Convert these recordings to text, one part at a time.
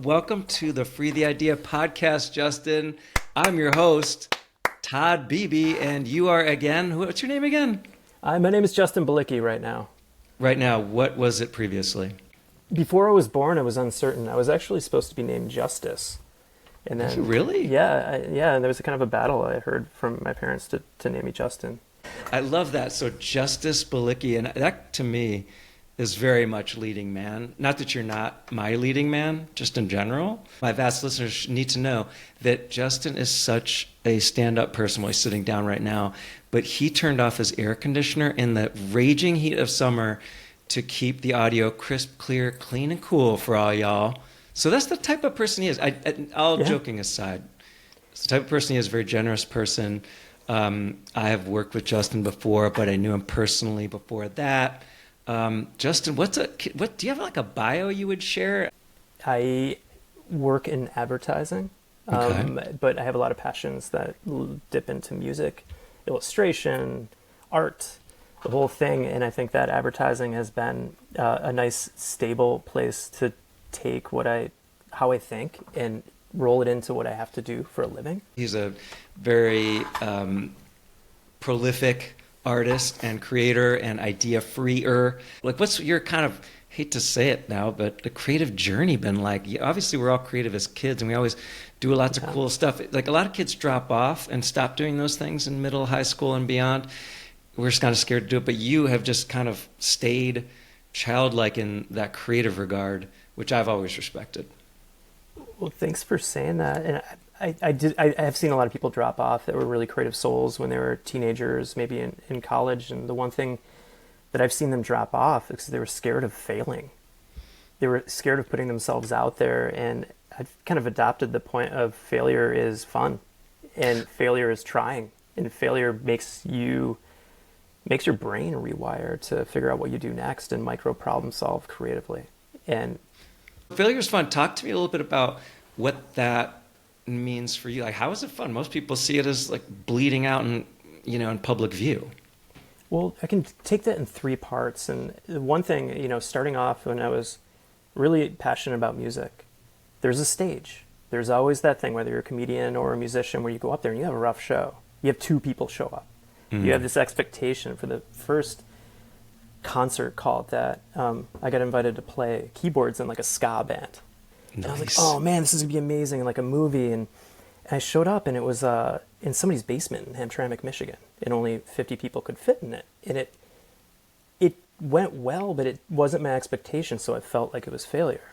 welcome to the Free the Idea podcast, Justin. I'm your host, Todd Beebe, and you are again, what's your name again? My name is Justin Bilicki right now. Right now, what was it previously? Before I was born, I was uncertain. I was actually supposed to be named Justice. And then, really? Yeah, and there was a kind of a battle I heard from my parents to name me Justin. I love that. So Justice Bilicki, and that to me is very much leading man. Not that you're not my leading man, just in general. My vast listeners need to know that Justin is such a stand-up person while he's sitting down right now, but he turned off his air conditioner in the raging heat of summer to keep the audio crisp, clear, clean, and cool for all y'all. So that's the type of person he is. All joking aside, it's the type of person he is, a very generous person. I have worked with Justin before, but I knew him personally before that. Justin, do you have like a bio you would share? I work in advertising, but I have a lot of passions that dip into music, illustration, art, the whole thing. And I think that advertising has been a nice, stable place to take how I think and roll it into what I have to do for a living. He's a very prolific artist and creator and idea freer. Like, what's your kind of, hate to say it now, but the creative journey been like? Obviously, we're all creative as kids, and we always do lots of cool stuff. Like, a lot of kids drop off and stop doing those things in middle, high school, and beyond. We're just kind of scared to do it, but you have just kind of stayed childlike in that creative regard, which I've always respected. Well, thanks for saying that. And I have seen a lot of people drop off that were really creative souls when they were teenagers, maybe in college. And the one thing that I've seen them drop off is they were scared of failing. They were scared of putting themselves out there. And I've kind of adopted the point of failure is fun and failure is trying. And failure makes your brain rewire to figure out what you do next and micro problem solve creatively. And failure is fun. Talk to me a little bit about what that means for you. Like, how is it fun? Most people see it as like bleeding out in public view. Well, I can take that in three parts. And one thing, starting off when I was really passionate about music, there's a stage. There's always that thing, whether you're a comedian or a musician, where you go up there and you have a rough show. You have two people show up. Mm-hmm. You have this expectation for the first concert, call it that. I got invited to play keyboards in like a ska band. Nice. And I was like, oh man, this is gonna be amazing, like a movie. And I showed up and it was in somebody's basement in Hamtramck, Michigan, and only 50 people could fit in it. And it went well, but it wasn't my expectation, so I felt like it was failure.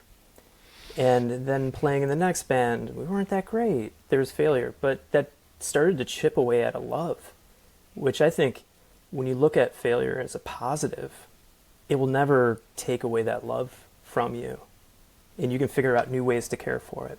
And then playing in the next band, we weren't that great. There was failure, but that started to chip away at a love, which I think when you look at failure as a positive, it will never take away that love from you. And you can figure out new ways to care for it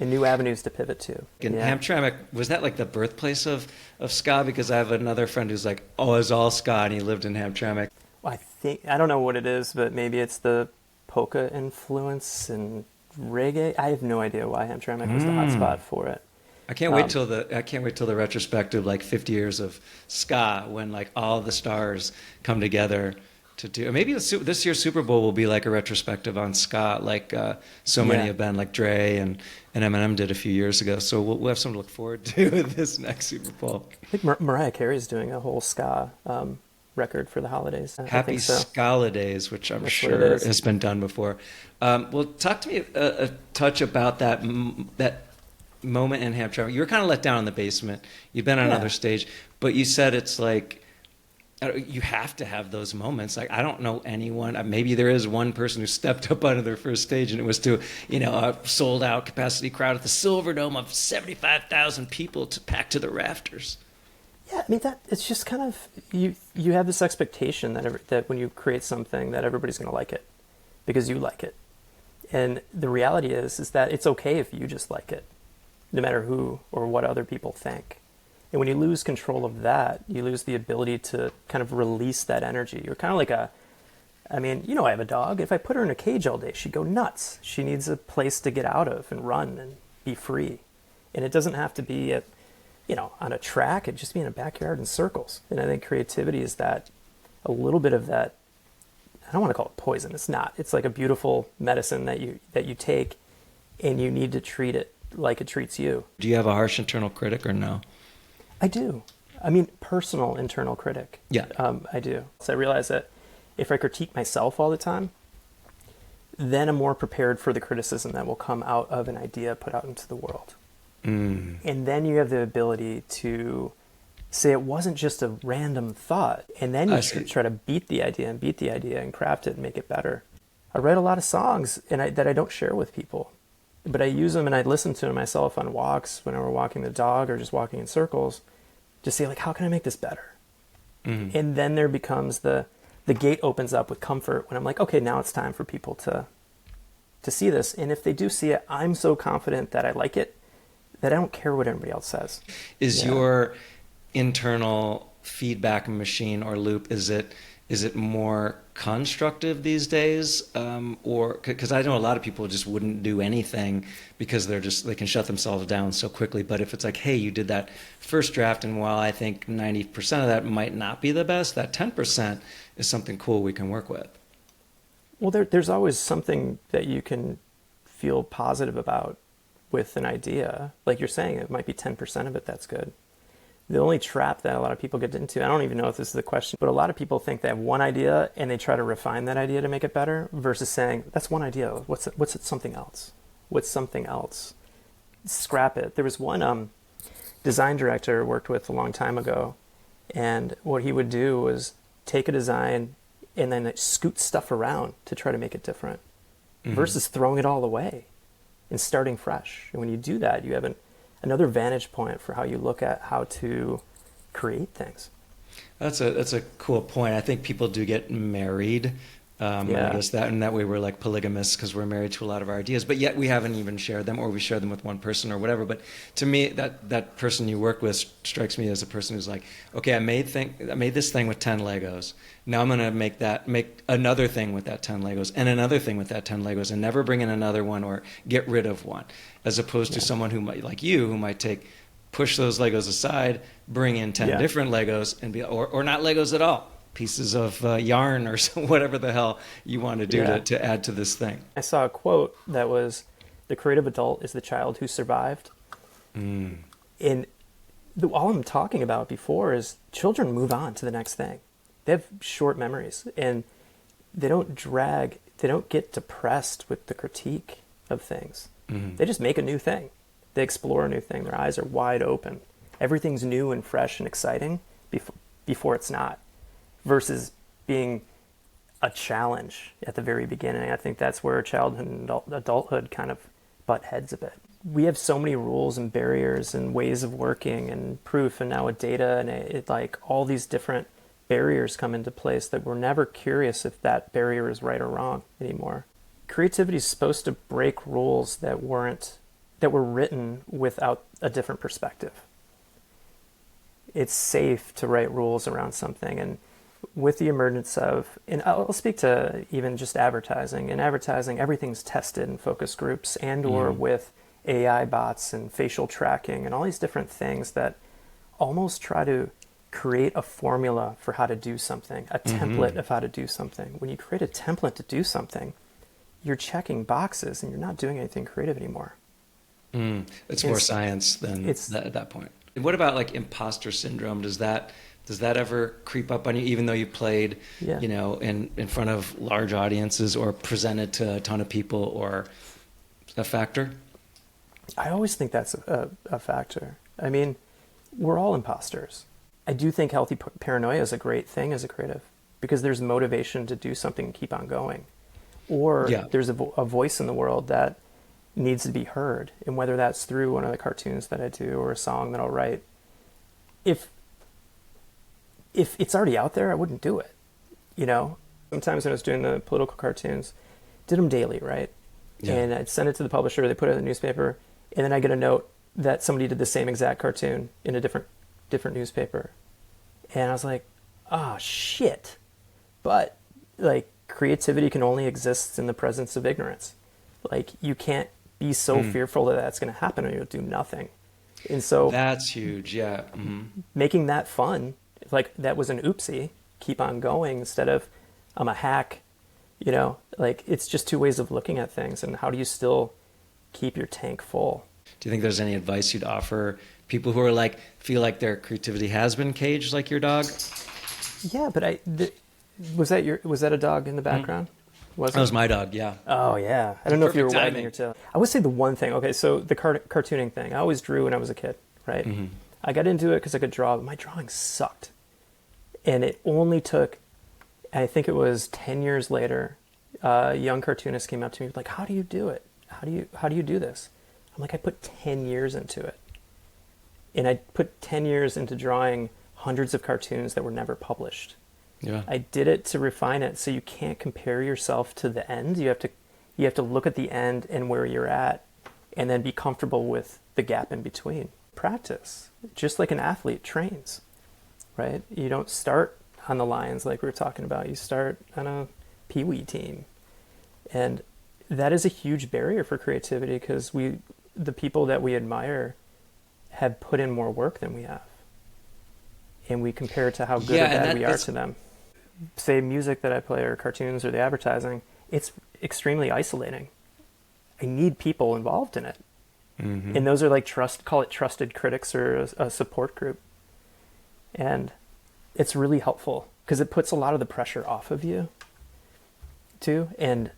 and new avenues to pivot to. In Hamtramck, was that like the birthplace of ska? Because I have another friend who's like, oh, it's all ska, and he lived in Hamtramck. Well, I don't know what it is, but maybe it's the polka influence and reggae. I have no idea why Hamtramck was the hot spot for it. I can't wait till the retrospective, like 50 years of ska, when like all the stars come together to do. Maybe this year's Super Bowl will be like a retrospective on ska, like many have been, like Dre and Eminem did a few years ago. So we'll have something to look forward to this next Super Bowl. I think Mariah Carey is doing a whole ska record for the holidays. Happy Scala Days, which I'm sure has been done before. Well, talk to me a touch about that moment in Hamtramck. You were kind of let down in the basement. You've been on another stage, but you said it's like you have to have those moments. Like, I don't know anyone. Maybe there is one person who stepped up onto their first stage, and it was to a sold out capacity crowd at the Silverdome of 75,000 people to pack to the rafters. Yeah, I mean it's just kind of you have this expectation that when you create something that everybody's going to like it because you like it, and the reality is that it's okay if you just like it, no matter who or what other people think. And when you lose control of that, you lose the ability to kind of release that energy. You're kind of like I have a dog. If I put her in a cage all day, she'd go nuts. She needs a place to get out of and run and be free. And it doesn't have to be on a track. It just be in a backyard in circles. And I think creativity is a little bit of that. I don't want to call it poison. It's not. It's like a beautiful medicine that you take, and you need to treat it like it treats you. Do you have a harsh internal critic or no? I do. I mean, personal internal critic. Yeah. I do. So I realize that if I critique myself all the time, then I'm more prepared for the criticism that will come out of an idea put out into the world. And then you have the ability to say it wasn't just a random thought. And then you try to beat the idea and craft it and make it better. I write a lot of songs that I don't share with people, but I use them and I listen to them myself on walks when we're walking the dog or just walking in circles, just say like, how can I make this better? And then there becomes the gate opens up with comfort when I'm like, okay, now it's time for people to see this. And if they do see it, I'm so confident that I like it that I don't care what anybody else says. Is your internal feedback machine or loop, is it more constructive these days? Or because I know a lot of people just wouldn't do anything because they can shut themselves down so quickly. But if it's like, hey, you did that first draft, and while I think 90% of that might not be the best, that 10% is something cool we can work with. Well, there's always something that you can feel positive about with an idea. Like you're saying, it might be 10% of it that's good. The only trap that a lot of people get into, I don't even know if this is the question, but a lot of people think they have one idea and they try to refine that idea to make it better versus saying, that's one idea. What's it something else? What's something else? Scrap it. There was one design director I worked with a long time ago, and what he would do was take a design and then scoot stuff around to try to make it different versus throwing it all away and starting fresh. And when you do that, you have another vantage point for how you look at how to create things. That's a cool point. I think people do get married. I guess that in that way we're like polygamists because we're married to a lot of our ideas, but yet we haven't even shared them, or we share them with one person or whatever. But to me, that person you work with strikes me as a person who's like, okay, I made this thing with 10 Legos. Now I'm going to make another thing with that 10 Legos and another thing with that 10 Legos and never bring in another one or get rid of one, as opposed to someone who might, like you, who might push those Legos aside, bring in 10 different Legos and be, or not Legos at all. Pieces of yarn or whatever the hell you want to do to add to this thing. I saw a quote that was, the creative adult is the child who survived. And all I'm talking about before is children move on to the next thing. They have short memories and they don't get depressed with the critique of things. They just make a new thing. They explore a new thing. Their eyes are wide open. Everything's new and fresh and exciting before it's not. Versus being a challenge at the very beginning. I think that's where childhood and adulthood kind of butt heads a bit. We have so many rules and barriers and ways of working and proof, and now with data, and it like all these different barriers come into place that we're never curious if that barrier is right or wrong anymore. Creativity is supposed to break rules that were written without a different perspective. It's safe to write rules around something, and with the emergence of, and I'll speak to even just advertising. In advertising, everything's tested in focus groups and or with AI bots and facial tracking and all these different things that almost try to create a formula for how to do something, a template of how to do something. When you create a template to do something, you're checking boxes and you're not doing anything creative anymore. It's more science than at that point. What about like imposter syndrome? Does that ever creep up on you, even though you played, in front of large audiences or presented to a ton of people, or a factor? I always think that's a factor. I mean, we're all imposters. I do think healthy paranoia is a great thing as a creative because there's motivation to do something and keep on going. Or there's a voice in the world that needs to be heard. And whether that's through one of the cartoons that I do or a song that I'll write, if it's already out there, I wouldn't do it. Sometimes when I was doing the political cartoons, did them daily, right? Yeah. And I'd send it to the publisher, they put it in the newspaper, and then I get a note that somebody did the same exact cartoon in a different newspaper. And I was like, oh, shit. But, like, creativity can only exist in the presence of ignorance. Like, you can't be so fearful that that's going to happen or you'll do nothing. And so... That's huge, yeah. Making that fun, like, that was an oopsie, keep on going instead of, I'm a hack, like, it's just two ways of looking at things. And how do you still keep your tank full. Do you think there's any advice you'd offer people who are like, feel like their creativity has been caged like your dog? Yeah, but was that a dog in the background? That was my dog, yeah. Oh, yeah. I don't know if you were Perfect wagging timing. your tail. I would say the one thing, okay, so the cartooning thing. I always drew when I was a kid, right? Mm-hmm. I got into it because I could draw, but my drawing sucked. And it only took, I think it was 10 years later, a young cartoonist came up to me like, how do you do it? How do you do this? I'm like, I put 10 years into it. And I put 10 years into drawing hundreds of cartoons that were never published. Yeah. I did it to refine it, so you can't compare yourself to the end. You have to look at the end and where you're at, and then be comfortable with the gap in between. Practice, just like an athlete trains, right? You don't start on the Lions like we were talking about. You start on a peewee team, and that is a huge barrier for creativity because the people that we admire have put in more work than we have, and we compare it to how good or bad we are to them. Say music that I play or cartoons or the advertising, it's extremely isolating. I need people involved in it. Mm-hmm. And those are like call it trusted critics or a support group. And it's really helpful because it puts a lot of the pressure off of you too. And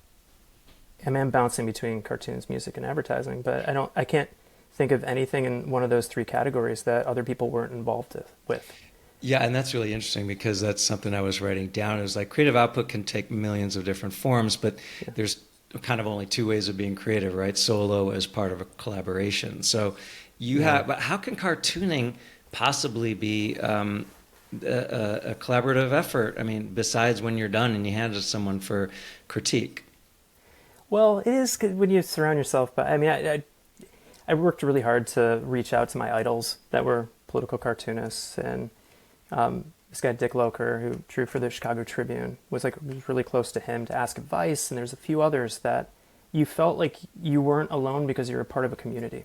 I'm bouncing between cartoons, music, and advertising, but I can't think of anything in one of those three categories that other people weren't involved with. Yeah, and that's really interesting because that's something I was writing down. It was like creative output can take millions of different forms, but there's kind of only two ways of being creative, right? Solo as part of a collaboration. So but how can cartooning possibly be a collaborative effort? I mean, besides when you're done and you hand it to someone for critique. Well, it is when you surround yourself, but I mean, I worked really hard to reach out to my idols that were political cartoonists, and this guy Dick Loker, who drew for the Chicago Tribune, was really close to him to ask advice, and there's a few others that you felt like you weren't alone because you were a part of a community.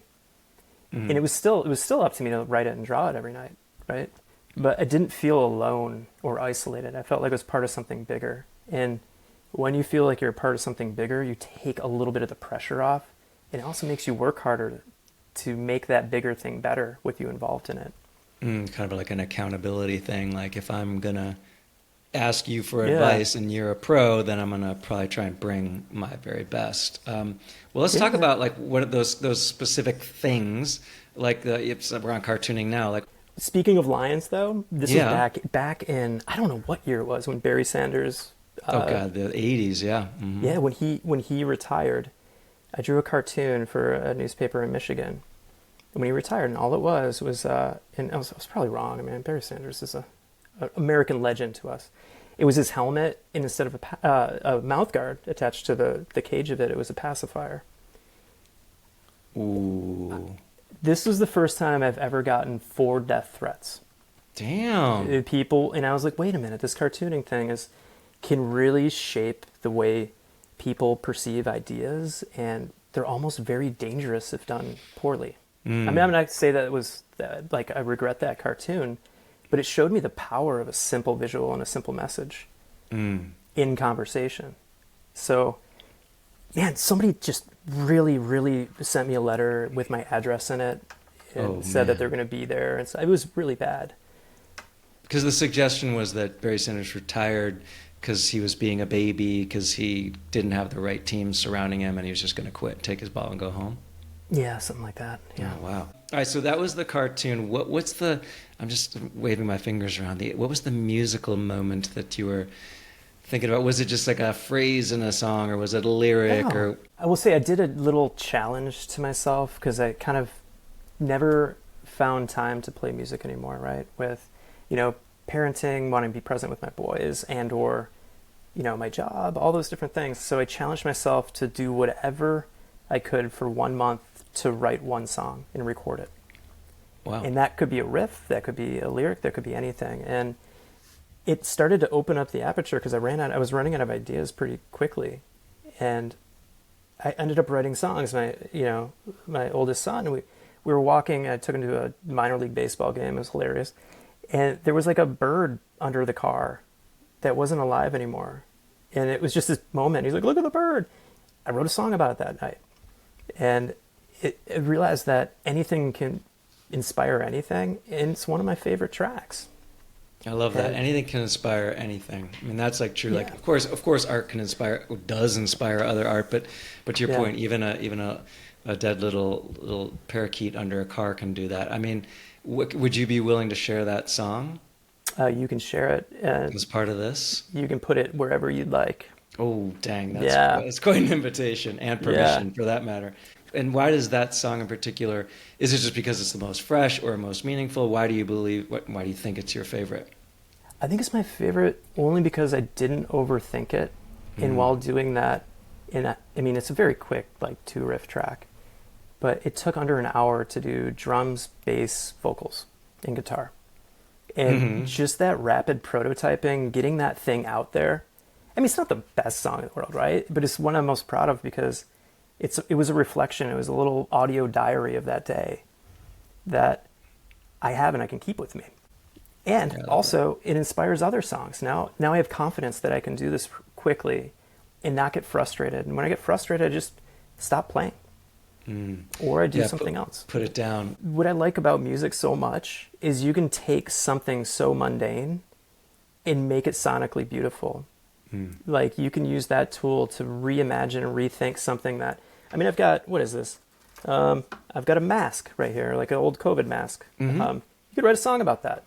Mm-hmm. And it was still up to me to write it and draw it every night, right? But I didn't feel alone or isolated. I felt like I was part of something bigger. And when you feel like you're a part of something bigger, you take a little bit of the pressure off. It also makes you work harder to make that bigger thing better with you involved in it. Kind of like an accountability thing. Like if I'm going to ask you for advice and you're a pro, then I'm going to probably try and bring my very best. Well, let's talk about like what are those specific things, like if we're on cartooning now. Like speaking of Lions, though, this was back in, I don't know what year it was when Barry Sanders. The 80s, yeah. Mm-hmm. Yeah, when he retired, I drew a cartoon for a newspaper in Michigan. And when he retired, and all it was, and I was probably wrong. I mean, Barry Sanders is an American legend to us. It was his helmet, and instead of a mouth guard attached to the cage of it, it was a pacifier. Ooh. This was the first time I've ever gotten 4 death threats. Damn. People, and I was like, wait a minute, this cartooning thing can really shape the way people perceive ideas, and they're almost very dangerous if done poorly. I mean, I'm not to say that it was like I regret that cartoon, but it showed me the power of a simple visual and a simple message in conversation. So, man, somebody just really, really sent me a letter with my address in it and said that they're going to be there. And so it was really bad. Because the suggestion was that Barry Sanders retired because he was being a baby, because he didn't have the right team surrounding him, and he was just going to quit, take his ball, and go home. Yeah, something like that. Yeah. Oh, wow. All right, so that was the cartoon. What's the? I'm just waving my fingers around. What was the musical moment that you were thinking about? Was it just like a phrase in a song, or was it a lyric? No. Or I will say I did a little challenge to myself because I kind of never found time to play music anymore. Right, with parenting, wanting to be present with my boys, and or my job, all those different things. So I challenged myself to do whatever I could for 1 month to write one song and record it. Wow. And that could be a riff, that could be a lyric, that could be anything. And it started to open up the aperture because I was running out of ideas pretty quickly. And I ended up writing songs. My oldest son, we were walking, I took him to a minor league baseball game, it was hilarious. And there was like a bird under the car that wasn't alive anymore. And it was just this moment. He's like, look at the bird. I wrote a song about it that night. And I realized that anything can inspire anything, and it's one of my favorite tracks. I love that. And Anything can inspire anything. I mean, that's like true. Like, yeah, of course, art can inspire, does inspire other art. But to your yeah, point, even a dead little parakeet under a car can do that. I mean, would you be willing to share that song you can share it, and as part of this? you can put it wherever you'd like. Oh, dang, Yeah, that's quite an invitation and yeah. permission for that matter. And why does that song in particular? Is it just because it's the most fresh or most meaningful? Why do you believe? Why do you think it's your favorite? I think it's my favorite only because I didn't overthink it. And Mm. while doing that, I mean, it's a very quick, like 2 riff track, but it took under an hour to do drums, bass, vocals, and guitar. And Hmm. just that rapid prototyping, getting that thing out there. I mean, it's not the best song in the world, right? But it's one I'm most proud of because it was a reflection. It was a little audio diary of that day that I have and I can keep with me. And Yeah, I love that. also, it inspires other songs. Now I have confidence that I can do this quickly and not get frustrated. And when I get frustrated, I just stop playing Mm. or I do Yeah, something else. put it down. What I like about music so much is you can take something so mundane and make it sonically beautiful. Mm. Like you can use that tool to reimagine and rethink something that, I mean, I've got, what is this? I've got a mask right here, like an old COVID mask. Hmm. You could write a song about that.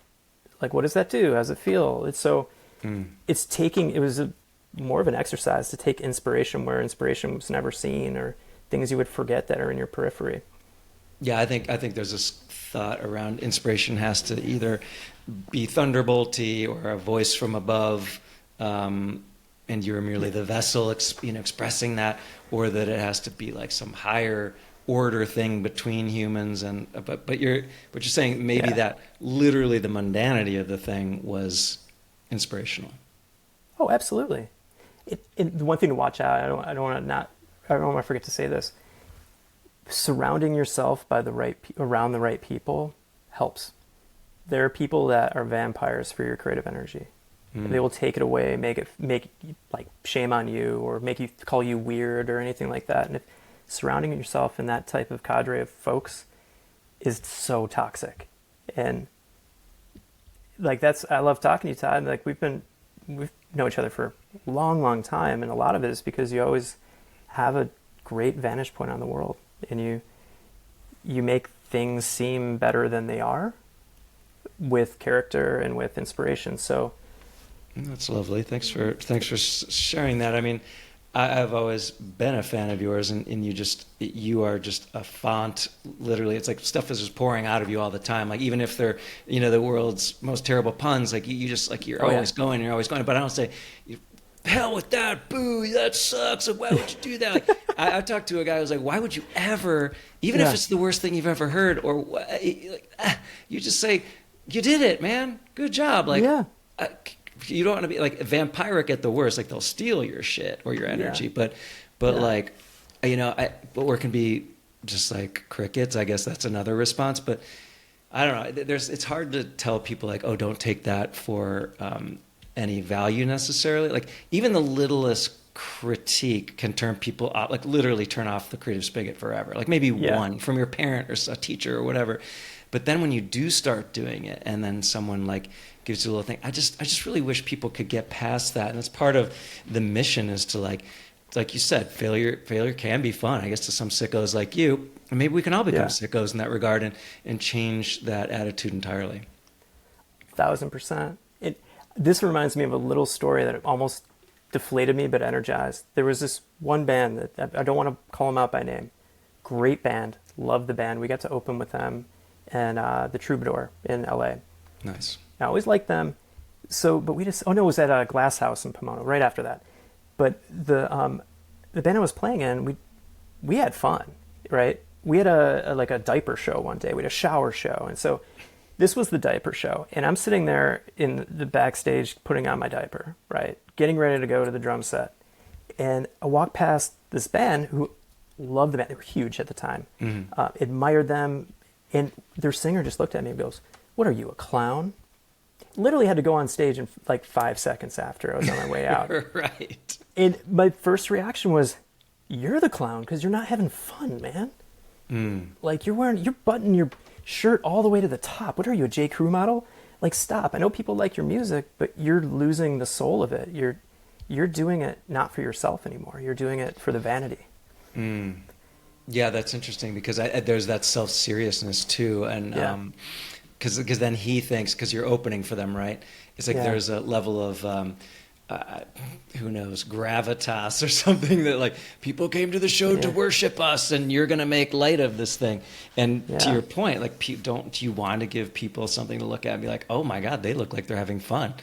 Like, what does that do? How does it feel? It's so, Mm. it's taking, it was more of an exercise to take inspiration where inspiration was never seen or things you would forget that are in your periphery. Yeah, I think there's this thought around inspiration has to either be thunderbolty or a voice from above, and you're merely the vessel, expressing that, or that it has to be like some higher order thing between humans. And but you're saying maybe Yeah. that literally the mundanity of the thing was inspirational. Oh, absolutely. The one thing to watch out, I don't want to forget to say this. Surrounding yourself by around the right people helps. There are people that are vampires for your creative energy. Mm. They will take it away, make like shame on you, or make you call you weird or anything like that. And if surrounding yourself in that type of cadre of folks is so toxic, and like I love talking to you, Todd. Like we've known each other for a long, long time, and a lot of it is because you always have a great vantage point on the world, and you make things seem better than they are with character and with inspiration. So That's lovely. Thanks for sharing that. I mean, I've always been a fan of yours, and you are just a font. Literally, it's like stuff is just pouring out of you all the time. Like even if they're the world's most terrible puns, like you just like you're Oh, yeah. always going, you're always going. But I don't say, hell with that, boo, that sucks. Like, why would you do that? Like, I talked to a guy who was like, why would you ever, even if Yeah. it's the worst thing you've ever heard, or you just say, you did it, man, good job. Like, Yeah. uh, you don't want to be like vampiric at the worst. Like they'll steal your shit or your energy, Yeah. but Yeah. like, or it can be just like crickets. I guess that's another response. But I don't know. It's hard to tell people like, oh, don't take that for any value necessarily. Like even the littlest critique can turn people off, like literally turn off the creative spigot forever. Like maybe Yeah. one from your parent or a teacher or whatever. But then when you do start doing it, and then someone like gives you a little thing, I just really wish people could get past that. And it's part of the mission is to like you said, failure can be fun. I guess to some sickos like you, and maybe we can all become Yeah. sickos in that regard and change that attitude entirely. 1,000%. This reminds me of a little story that almost deflated me but energized. There was this one band that I don't want to call them out by name. Great band, loved the band. We got to open with them and the Troubadour in LA. Nice. I always liked them. But we just, oh no, it was at a Glass House in Pomona right after that. But the band I was playing in, we had fun, right? We had a diaper show one day. We had a shower show, and so this was the diaper show, and I'm sitting there in the backstage putting on my diaper, right, getting ready to go to the drum set, and I walked past this band who loved the band. They were huge at the time, admired them, and their singer just looked at me and goes, "What are you, a clown?" Literally had to go on stage in like 5 seconds after I was on my way out. Right. And my first reaction was, you're the clown because you're not having fun, man. Mm. Like you're buttoning your shirt all the way to the top. What are you, a J. Crew model? Like, stop. I know people like your music, but you're losing the soul of it. You're doing it not for yourself anymore. You're doing it for the vanity. Mm. Yeah, that's interesting because there's that self-seriousness too, and Yeah. Because then he thinks, because you're opening for them, right? It's like Yeah. there's a level of uh, who knows, gravitas or something, that like people came to the show to Yeah. worship us, and you're gonna make light of this thing. And to Yeah. your point, like, don't you want to give people something to look at and be like, oh my God, they look like they're having fun?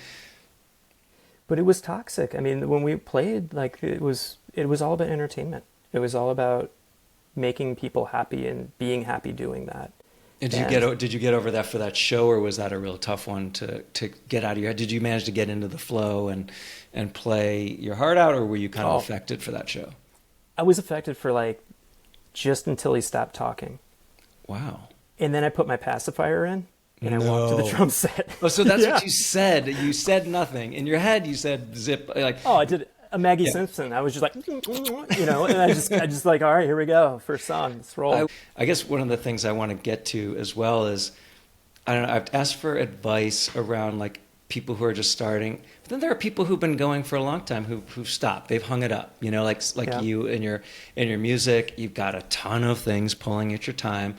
But it was toxic. I mean, when we played, like it was all about entertainment. It was all about making people happy and being happy doing that. And And did you get over that for that show, or was that a real tough one to get out of your head? Did you manage to get into the flow and play your heart out, or were you kind of oh, affected for that show? I was affected for like just until he stopped talking. Wow. And then I put my pacifier in and I walked to the No. drum set. Oh, so that's Yeah. what you said. You said nothing. In your head, you said zip. Like, Oh, I did a Maggie yeah. Simpson. I was just like, and I just like, all right, here we go. First song, let's roll. I guess one of the things I want to get to as well is, I don't know, I've asked for advice around like people who are just starting. But then there are people who've been going for a long time who've stopped. They've hung it up. You know, like Yeah. you in your music, you've got a ton of things pulling at your time,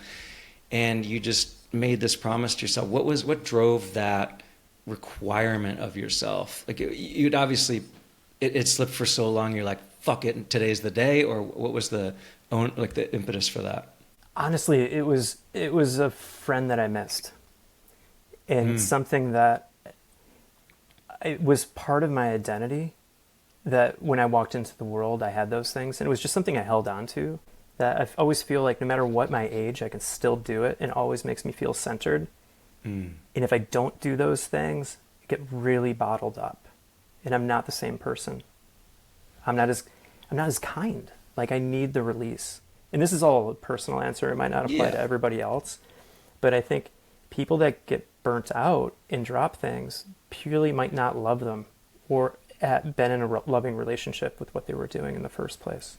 and you just made this promise to yourself. What drove that requirement of yourself? Like you'd obviously it slipped for so long. You're like, fuck it, today's the day. Or what was the impetus for that? Honestly, it was a friend that I missed, and something that it was part of my identity. That when I walked into the world, I had those things, and it was just something I held on to. That I always feel like no matter what my age, I can still do it, and it always makes me feel centered. Mm. And if I don't do those things, I get really bottled up, and I'm not the same person. I'm not as kind. Like I need the release. And this is all a personal answer. It might not apply Yeah. to everybody else, but I think people that get burnt out and drop things purely might not love them or been in a loving relationship with what they were doing in the first place.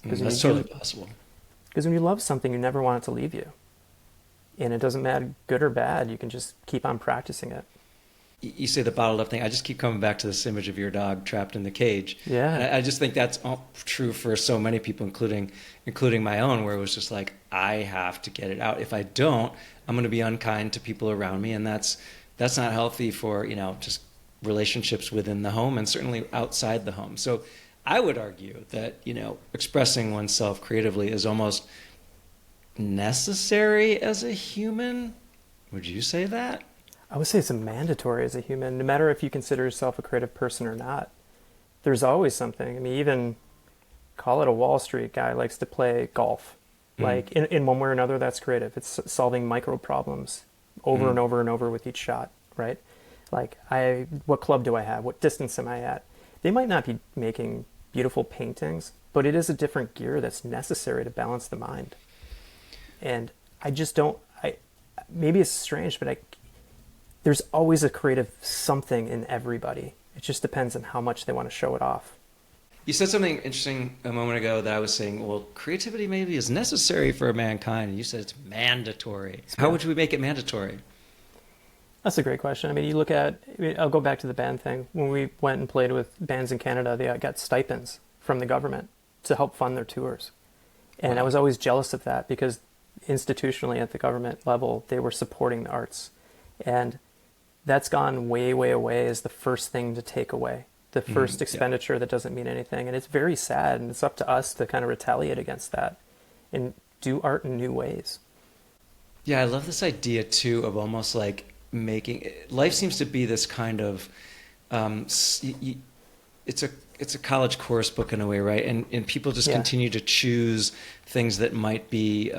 That's totally possible. Because when you love something, you never want it to leave you. And it doesn't matter good or bad. You can just keep on practicing it. You say the bottled up thing. I just keep coming back to this image of your dog trapped in the cage. Yeah. And I just think that's true for so many people, including my own, where it was just like, I have to get it out. If I don't, I'm going to be unkind to people around me, and that's not healthy for just relationships within the home and certainly outside the home. So I would argue that expressing oneself creatively is almost necessary as a human. Would you say that? I would say it's mandatory as a human, no matter if you consider yourself a creative person or not. There's always something. I mean, even call it a Wall Street guy likes to play golf. Like in one way or another, that's creative. It's solving micro problems over and over and over with each shot, right? Like what club do I have? What distance am I at? They might not be making beautiful paintings, but it is a different gear that's necessary to balance the mind. And I just don't, maybe it's strange, but there's always a creative something in everybody. It just depends on how much they want to show it off. You said something interesting a moment ago that I was saying, well, creativity maybe is necessary for mankind. And you said it's mandatory. How would we make it mandatory? That's a great question. I mean, you look at, I'll go back to the band thing. When we went and played with bands in Canada, they got stipends from the government to help fund their tours. And I was always jealous of that because institutionally at the government level, they were supporting the arts. And that's gone way, way away as the first thing to take away. The first expenditure that doesn't mean anything. And it's very sad, and it's up to us to kind of retaliate against that and do art in new ways. Yeah, I love this idea too of almost like making life seems to be this kind of it's a college course book in a way, right? And people just continue to choose things that might be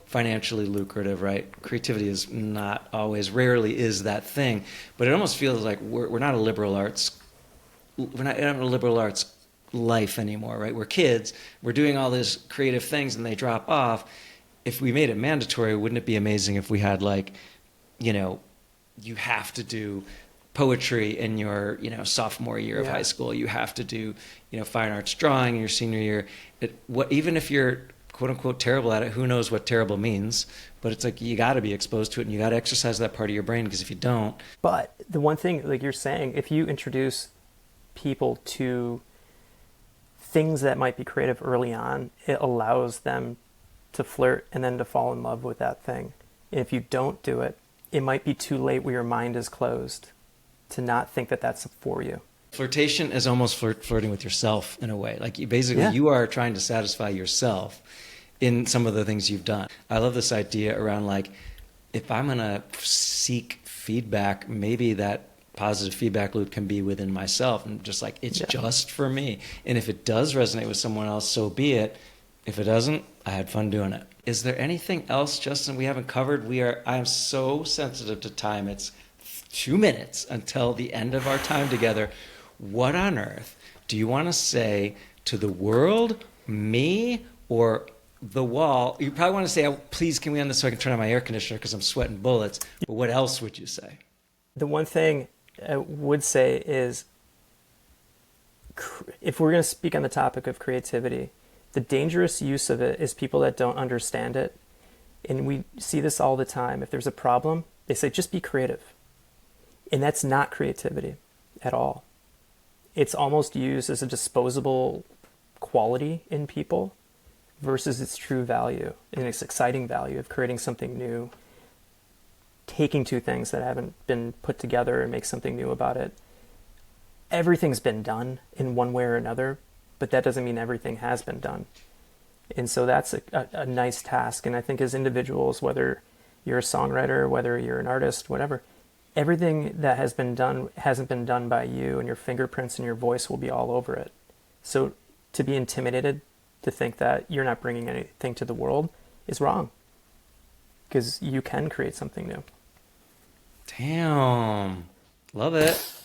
financially lucrative, right? Creativity is not always, rarely is that thing, but it almost feels like we're not a liberal arts. We're not in a liberal arts life anymore, right? We're kids. We're doing all these creative things, and they drop off. If we made it mandatory, wouldn't it be amazing if we had you have to do poetry in your, sophomore year of Yeah. high school. You have to do, fine arts drawing in your senior year. Even if you're quote unquote terrible at it, who knows what terrible means? But it's like you got to be exposed to it and you got to exercise that part of your brain, because if you don't, But the one thing, like you're saying, if you introduce people to things that might be creative early on, it allows them to flirt and then to fall in love with that thing. And if you don't do it, it might be too late where your mind is closed to not think that that's for you. flirtation is almost flirting with yourself in a way. Like Yeah. you are trying to satisfy yourself in some of the things you've done. I love this idea around like, if I'm going to seek feedback, maybe that positive feedback loop can be within myself and just like, it's Yeah. just for me. And if it does resonate with someone else, so be it. If it doesn't, I had fun doing it. Is there anything else, Justin, we haven't covered? I am so sensitive to time. It's 2 minutes until the end of our time together. What on earth do you want to say to the world, me, or the wall? You probably want to say, oh, please, can we end this so I can turn on my air conditioner because I'm sweating bullets. But what else would you say? The one thing I would say is, if we're going to speak on the topic of creativity, the dangerous use of it is people that don't understand it. And we see this all the time. If there's a problem, they say, just be creative. And that's not creativity at all. It's almost used as a disposable quality in people versus its true value and its exciting value of creating something new, taking two things that haven't been put together and make something new about it. Everything's been done in one way or another, but that doesn't mean everything has been done. And so that's a nice task. And I think as individuals, whether you're a songwriter, whether you're an artist, whatever, everything that has been done hasn't been done by you, and your fingerprints and your voice will be all over it. So to be intimidated to think that you're not bringing anything to the world is wrong, because you can create something new. Damn. Love it.